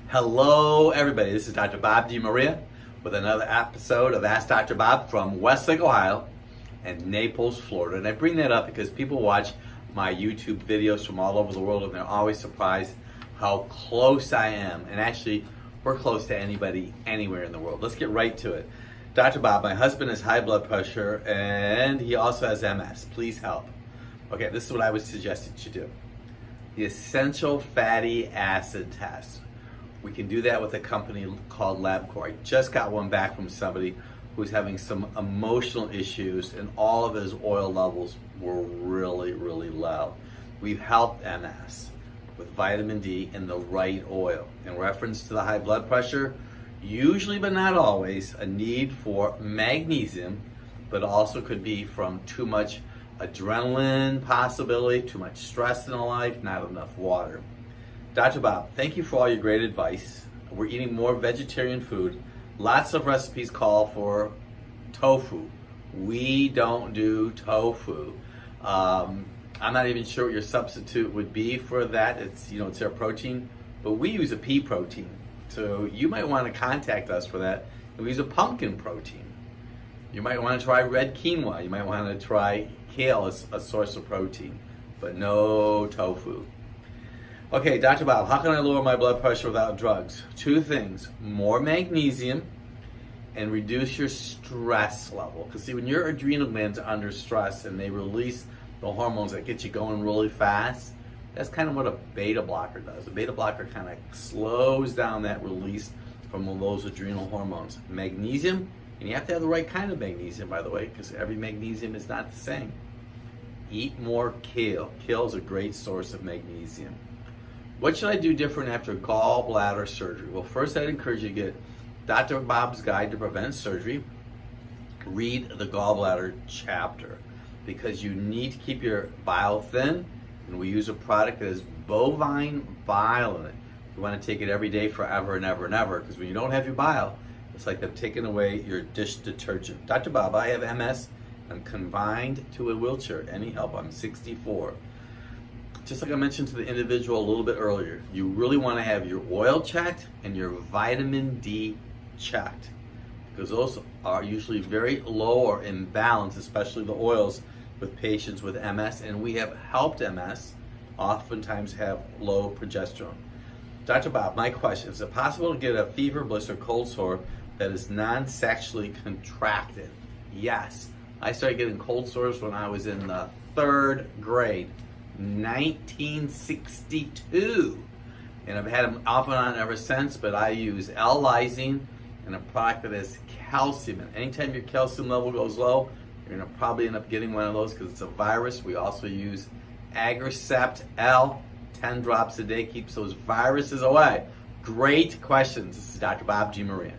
Hello everybody, this is Dr. Bob DiMaria with another episode of Ask Dr. Bob from Westlake, Ohio and Naples, Florida. And I bring that up because people watch my YouTube videos from all over the world and they're always surprised how close I am. And actually, we're close to anybody anywhere in the world. Let's get right to it. Dr. Bob, my husband has high blood pressure and he also has MS. Please help. Okay, this is what I would suggest that you do. The essential fatty acid test. We can do that with a company called LabCorp. I just got one back from somebody who's having some emotional issues and all of his oil levels were really, really low. We've helped MS with vitamin D in the right oil. In reference to the high blood pressure, usually but not always, a need for magnesium, but also could be from too much adrenaline possibility, too much stress in the life, not enough water. Dr. Bob, thank you for all your great advice. We're eating more vegetarian food. Lots of recipes call for tofu. We don't do tofu. I'm not even sure what your substitute would be for that. It's their protein, but we use a pea protein. So you might want to contact us for that. We use a pumpkin protein. You might want to try red quinoa. You might want to try kale as a source of protein, but no tofu. Okay, Dr. Bob, how can I lower my blood pressure without drugs? Two things: more magnesium and reduce your stress level. Because see, when your adrenal glands are under stress and they release the hormones that get you going really fast, that's kind of what a beta blocker does. A beta blocker kind of slows down that release from those adrenal hormones. Magnesium, and you have to have the right kind of magnesium, by the way, because every magnesium is not the same. Eat more kale. Kale is a great source of magnesium. What should I do different after gallbladder surgery? Well, first I'd encourage you to get Dr. Bob's Guide to Prevent Surgery. Read the gallbladder chapter because you need to keep your bile thin, and we use a product that has bovine bile in it. You want to take it every day forever and ever and ever, because when you don't have your bile, it's like they're taking away your dish detergent. Dr. Bob, I have MS. I'm confined to a wheelchair. Any help? I'm 64. Just like I mentioned to the individual a little bit earlier, you really want to have your oil checked and your vitamin D checked, because those are usually very low or imbalanced, especially the oils, with patients with MS, and we have helped MS oftentimes have low progesterone. Dr. Bob, my question, is it possible to get a fever, blister, cold sore that is non-sexually contracted? Yes. I started getting cold sores when I was in the 3rd grade. 1962, and I've had them off and on ever since, but I use L-lysine and a product that has calcium. And anytime your calcium level goes low, you're going to probably end up getting one of those because it's a virus. We also use Agricept L, 10 drops a day, keeps those viruses away. Great questions. This is Dr. Bob DiMaria.